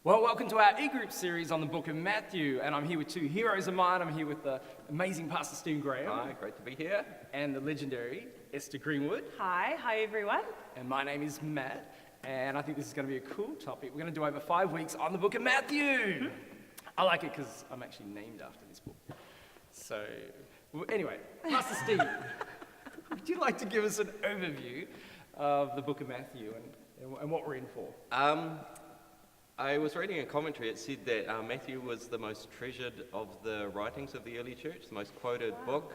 Well, welcome to our e-group series on the book of Matthew, and I'm here with two heroes of mine. I'm here with the amazing Pastor Steve Graham. Hi, great to be here. And the legendary Esther Greenwood. Hi everyone. And my name is Matt, and I think this is going to be a cool topic. We're going to do over 5 weeks on the book of Matthew. I like it because I'm actually named after this book. So, anyway, Pastor Steve, would you like to give us an overview of the book of Matthew and what we're in for? I was reading a commentary. It said that Matthew was the most treasured of the writings of the early church, the most quoted book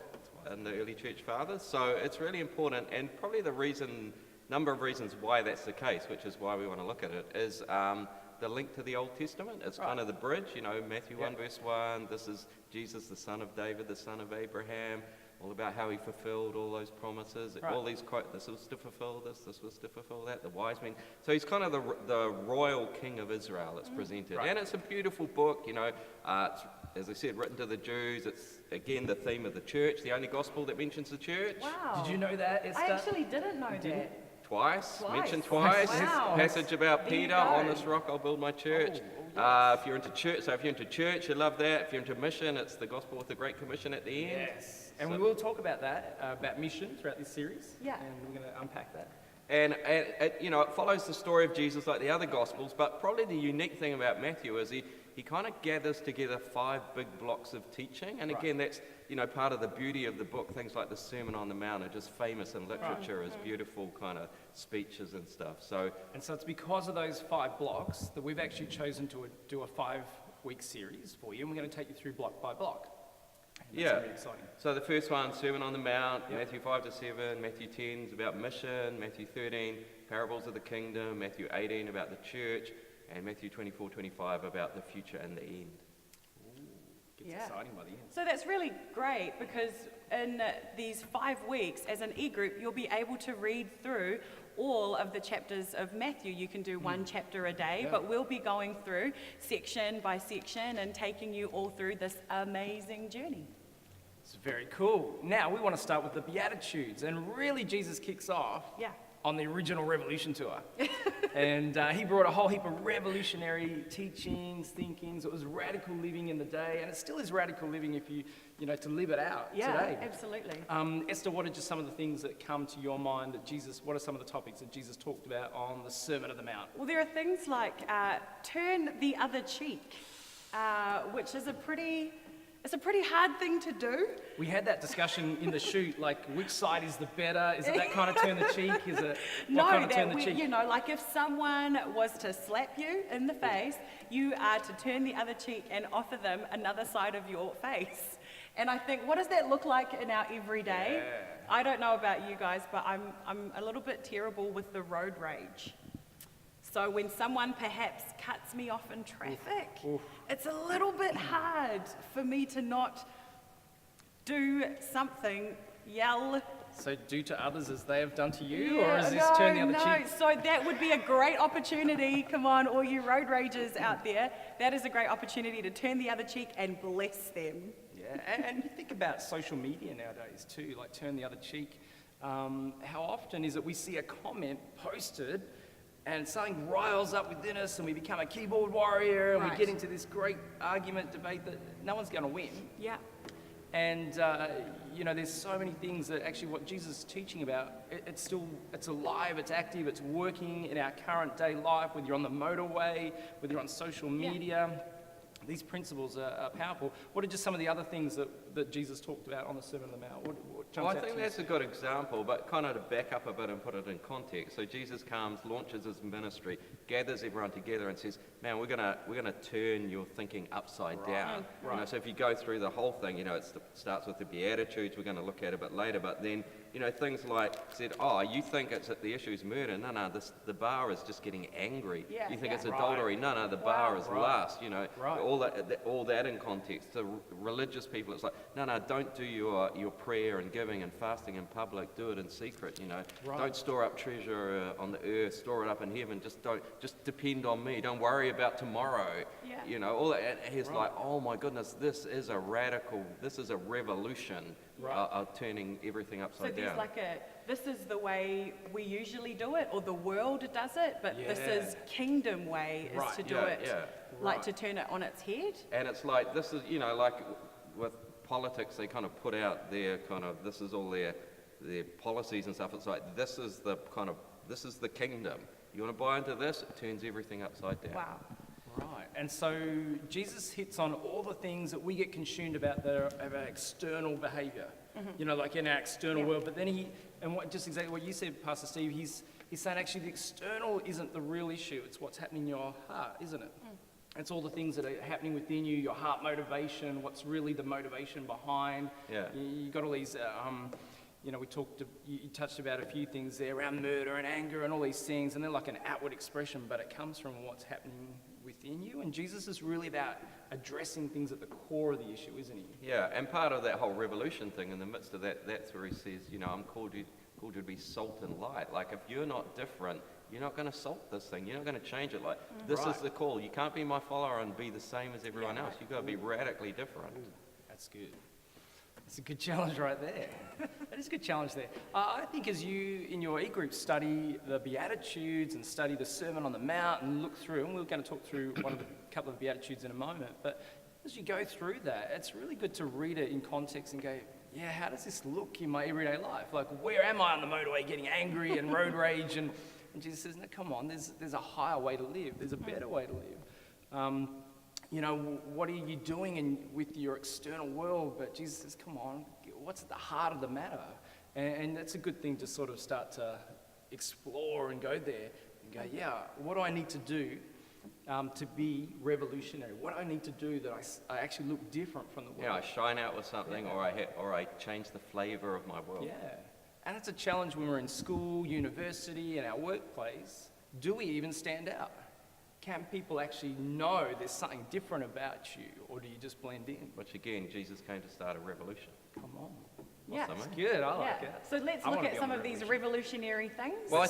in the early church fathers. So it's really important, and probably the number of reasons why that's the case, which is why we want to look at it, is the link to the Old Testament. It's kind of the bridge, Matthew 1 verse 1, this is Jesus, the son of David, the son of Abraham, all about how he fulfilled all those promises, all these quotes, this was to fulfill this was to fulfill that, the wise men. So he's kind of the royal king of Israel, it's presented. And it's a beautiful book, it's, as I said, written to the Jews. It's, again, the theme of the church, the only gospel that mentions the church. Wow. Did you know that, Esther? I actually didn't know that. Mentioned twice. Wow. Passage about There you Peter, go. on this rock I'll build my church. If you're into church, you love that. If you're into mission, it's the gospel with the Great Commission at the end. Yes. And we will talk about that, about mission throughout this series. Yeah. And we're going to unpack that. And it follows the story of Jesus like the other gospels, but probably the unique thing about Matthew is he kind of gathers together 5 big blocks of teaching. And again, that's part of the beauty of the book. Things like the Sermon on the Mount are just famous in literature as beautiful kind of speeches and stuff. So it's because of those 5 blocks that we've actually chosen to do a 5-week series for you, and we're going to take you through block by block. And that's really exciting. So the first one, Sermon on the Mount, Matthew 5 to 7, Matthew 10 is about mission, Matthew 13, parables of the kingdom, Matthew 18 about the church, and Matthew 24, 25 about the future and the end. Gets exciting by the end. So that's really great because in these 5 weeks as an e-group, you'll be able to read through all of the chapters of Matthew. You can do 1 chapter a day, but we'll be going through section by section and taking you all through this amazing journey. It's very cool. Now we want to start with the beatitudes, and really Jesus kicks off on the original Revolution tour. And he brought a whole heap of revolutionary teachings, thinkings. It was radical living in the day, and it still is radical living if you to live it out today. Absolutely. Esther, what are just some of the things that come to your mind that what are some of the topics that Jesus talked about on the Sermon on the Mount? Well, there are things like turn the other cheek, which is a pretty hard thing to do. We had that discussion in the shoot, like which side is the better? Is it that kind of turn the cheek? Is it what kind of turn the cheek? Like if someone was to slap you in the face, you are to turn the other cheek and offer them another side of your face. And I think, what does that look like in our everyday? Yeah. I don't know about you guys, but I'm a little bit terrible with the road rage. So when someone perhaps cuts me off in traffic, it's a little bit hard for me to not do something, yell. So do to others as they have done to you, or is this turn the other cheek? So that would be a great opportunity. Come on, all you road ragers out there. That is a great opportunity to turn the other cheek and bless them. Yeah, and you think about social media nowadays too, like turn the other cheek. How often is it we see a comment posted and something riles up within us and we become a keyboard warrior and we get into this great argument, debate that no one's going to win. Yeah. And, there's so many things that actually what Jesus is teaching about, it's alive, it's active, it's working in our current day life, whether you're on the motorway, whether you're on social media. These principles are powerful. What are just some of the other things that Jesus talked about on the Sermon on the Mount? What jumps out I think to that's a good example, but kind of to back up a bit and put it in context. So Jesus comes, launches his ministry, gathers everyone together and says, man, we're gonna turn your thinking upside down. Right. So if you go through the whole thing, it starts with the Beatitudes, we're going to look at a bit later, but then things like said, you think the issue is murder. No, the bar is just getting angry. You think it's adultery. No, the bar is lust. All that in context. To religious people, it's like, no, don't do your prayer and giving and fasting in public. Do it in secret. Don't store up treasure on the earth. Store it up in heaven. Just depend on me. Don't worry about tomorrow. Yeah. you know, all that. And he's like, oh my goodness, this is a revolution of turning everything So upside there's down. like this is the way we usually do it, or the world does it, but this is kingdom way is to do it, like to turn it on its head. And it's like, this is, you know, like with politics, they kind of put out their kind of, this is all their policies and stuff. It's like, this is the kingdom. You want to buy into this, it turns everything upside down. Wow. Right, and so Jesus hits on all the things that we get consumed about that are of our external behaviour, you know, like in our external world. But then just exactly what you said, Pastor Steve, he's saying actually the external isn't the real issue, it's what's happening in your heart, isn't it? It's all the things that are happening within you, your heart motivation, what's really the motivation behind. Yeah. You got all these, you know, you touched about a few things there around murder and anger and all these things, and they're like an outward expression, but it comes from what's happening within you. And Jesus is really about addressing things at the core of the issue, isn't he? Yeah, and part of that whole revolution thing, in the midst of that, that's where he says, you know, I'm called you to be salt and light. Like, if you're not different, you're not going to salt this thing. You're not going to change it. Like, this is the call. You can't be my follower and be the same as everyone else. You've got to be radically different. That's good. That's a good challenge right there. That is a good challenge there. I think as you, in your e-group, study the Beatitudes and study the Sermon on the Mount and look through, and we're going to talk through couple of Beatitudes in a moment, but as you go through that, it's really good to read it in context and go, yeah, how does this look in my everyday life? Like, where am I on the motorway getting angry and road rage? And Jesus says, no, come on, there's a higher way to live. There's a better way to live. You know, what are you doing with your external world? But Jesus says, come on, what's at the heart of the matter? And that's a good thing to sort of start to explore and go there and go, yeah, what do I need to do to be revolutionary? What do I need to do that I actually look different from the world? Yeah, I shine out with something, or I change the flavor of my world. Yeah. And it's a challenge when we're in school, university, and our workplace. Do we even stand out? Can people actually know there's something different about you, or do you just blend in? Which again, Jesus came to start a revolution. Come on. Yeah. Awesome, eh? Good, I like it. So let's I look wanna at be some on of the these revolution. revolutionary things. Well,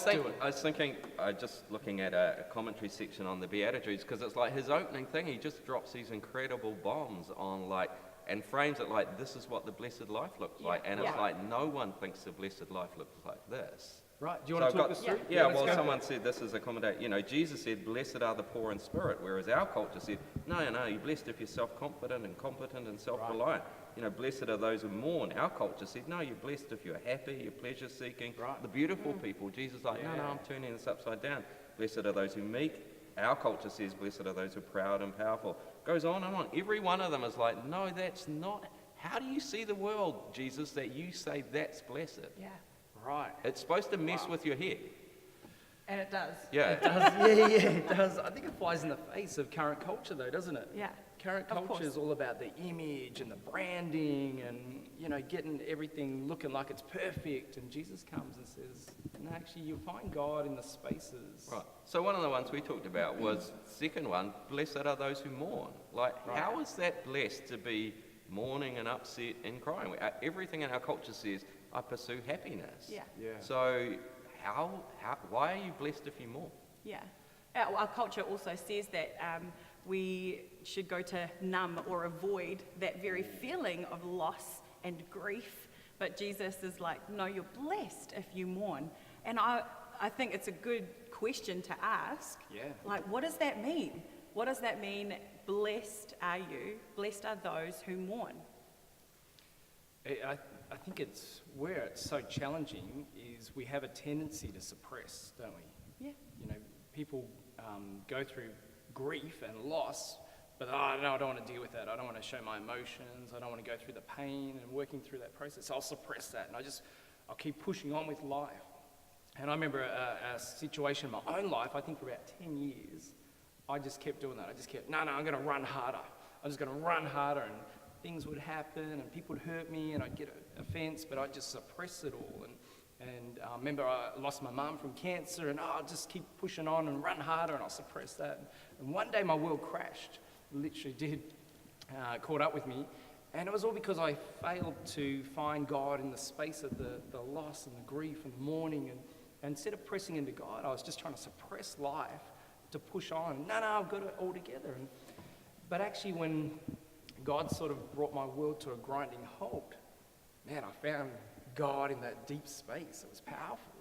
I was thinking, just looking at a commentary section on the Beatitudes, because it's like his opening thing, he just drops these incredible bombs on like, and frames it like, this is what the blessed life looks like. And it's like, no one thinks the blessed life looks like this. Right, do you want to talk this through? Yeah, let's well, go. someone said this is a commentator. You know, Jesus said, blessed are the poor in spirit, whereas our culture said, no, you're blessed if you're self-confident and competent and self-reliant. You know, blessed are those who mourn. Our culture said, no, you're blessed if you're happy, you're pleasure-seeking. Right. The beautiful people. Jesus is like, no, I'm turning this upside down. Blessed are those who meek. Our culture says, blessed are those who are proud and powerful. Goes on and on. Every one of them is like, no, that's not. How do you see the world, Jesus, that you say that's blessed? Yeah. Right. It's supposed to mess with your head. And it does. Yeah. It does, yeah, it does. I think it flies in the face of current culture, though, doesn't it? Yeah. Current Of culture course. is all about the image and the branding and, you know, getting everything looking like it's perfect. And Jesus comes and says, no, actually, you'll find God in the spaces. Right. So one of the ones we talked about was, second one, blessed are those who mourn. Like, how is that blessed to be mourning and upset and crying? Everything in our culture says, I pursue happiness. Yeah. Yeah. So why are you blessed if you mourn? Yeah. Our culture also says that we should go to numb or avoid that very feeling of loss and grief. But Jesus is like, no, you're blessed if you mourn. And I think it's a good question to ask. Yeah. Like, what does that mean? What does that mean? Blessed are you. Blessed are those who mourn. I think it's where it's so challenging is we have a tendency to suppress, don't we? Yeah. You know, people go through grief and loss, but no, I don't want to deal with that. I don't want to show my emotions. I don't want to go through the pain and working through that process. I'll suppress that, and I'll keep pushing on with life. And I remember a situation in my own life, I think for about 10 years, I just kept doing that. I just kept, no, I'm going to run harder. I'm just going to run harder, and things would happen, and people would hurt me, and I'd get offense, but I'd just suppress it all. And I remember I lost my mum from cancer, and I'll just keep pushing on and run harder, and I'll suppress that. And one day my world crashed, literally did, caught up with me, and it was all because I failed to find God in the space of the loss and the grief and the mourning, and instead of pressing into God, I was just trying to suppress life to push on. No, I've got it all together. But actually, when God sort of brought my world to a grinding halt, man, I found God in that deep space. It was powerful.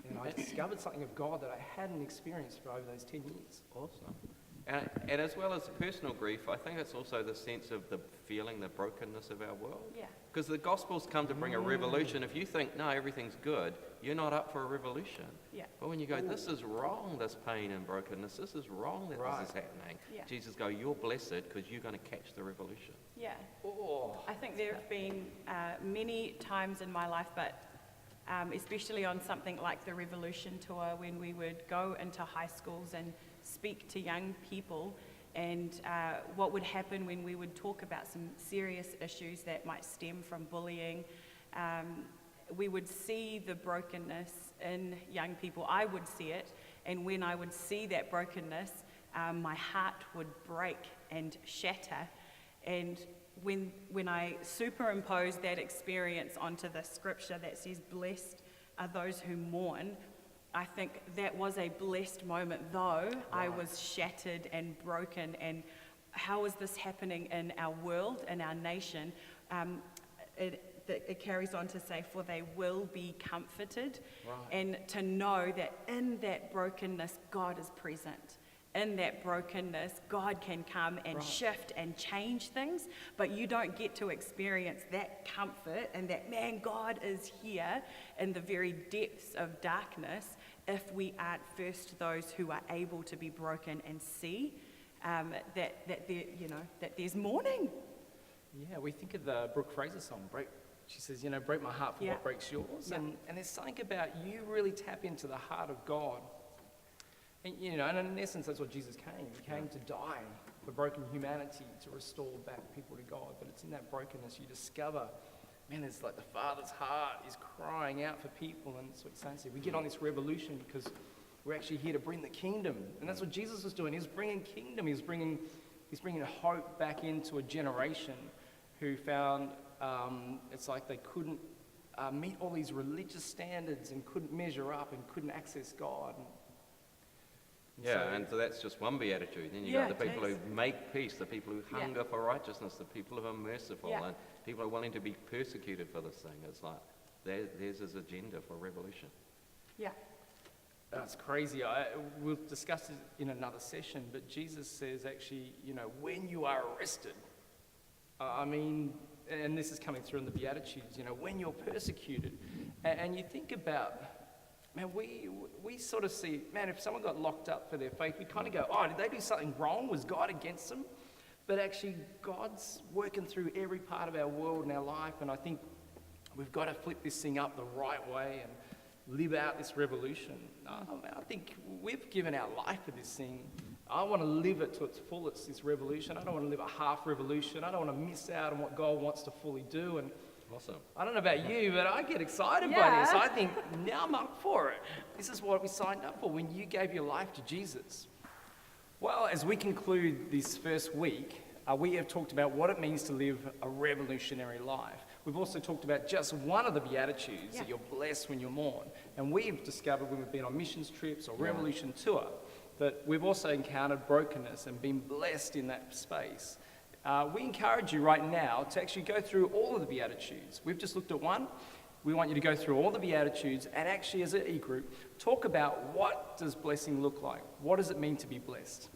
And I discovered something of God that I hadn't experienced for over those 10 years. Awesome. And as well as personal grief, I think it's also the sense of the feeling, the brokenness of our world. Yeah. Because the gospel's come to bring a revolution. If you think, no, everything's good, you're not up for a revolution. Yeah. But when you go, this is wrong, this pain and brokenness, this is wrong that this is happening, Yeah. Jesus go, you're blessed because you're going to catch the revolution. Yeah. Oh, I think there have been many times in my life, but especially on something like the Revolution Tour, when we would go into high schools and speak to young people, and what would happen when we would talk about some serious issues that might stem from bullying. We would see the brokenness in young people. I would see it, and when I would see that brokenness, my heart would break and shatter. And when I superimpose that experience onto the scripture that says, "Blessed are those who mourn," I think that was a blessed moment, though I was shattered and broken. And how is this happening in our world, in our nation? It carries on to say, "For they will be comforted." Right. And to know that in that brokenness, God is present. In that brokenness, God can come and shift and change things, but you don't get to experience that comfort and that, man, God is here in the very depths of darkness if we aren't first those who are able to be broken and see that there's mourning. yeah, we think of the Brooke Fraser song, she says, break my heart for Yeah. what breaks yours. Yeah. And there's something about you really tap into the heart of God. And, and in essence, that's what Jesus came. He came to die for broken humanity, to restore back people to God. But it's in that brokenness you discover, man, it's like the Father's heart is crying out for people. And that's what Saint said. We get on this revolution because we're actually here to bring the kingdom. And that's what Jesus was doing. He was bringing kingdom. He's bringing hope back into a generation who found it's like they couldn't meet all these religious standards and couldn't measure up and couldn't access God. Yeah, and so that's just one beatitude. Then you Yeah, got the people it who is. make peace, the people who Yeah. hunger for righteousness, the people who are merciful, Yeah. and people who are willing to be persecuted for this thing. It's like, there's his agenda for revolution. Yeah. That's crazy. We'll discuss it in another session, but Jesus says actually, when you are arrested, and this is coming through in the Beatitudes, when you're persecuted, and you think about, man, we sort of see, man, if someone got locked up for their faith, we kind of go, oh, did they do something wrong? Was God against them? But actually, God's working through every part of our world and our life, and I think we've got to flip this thing up the right way and live out this revolution. I think we've given our life for this thing. I want to live it to its fullest, this revolution. I don't want to live a half revolution. I don't want to miss out on what God wants to fully do. And Awesome. I don't know about you, but I get excited by Yeah. this. I think, now I'm up for it. This is what we signed up for when you gave your life to Jesus. Well, as we conclude this first week, we have talked about what it means to live a revolutionary life. We've also talked about just one of the Beatitudes, that you're blessed when you mourn. And we've discovered when we've been on missions trips or Revolution Tour, that we've also encountered brokenness and been blessed in that space. We encourage you right now to actually go through all of the Beatitudes. We've just looked at one. We want you to go through all the Beatitudes and actually, as an e-group, talk about what does blessing look like? What does it mean to be blessed?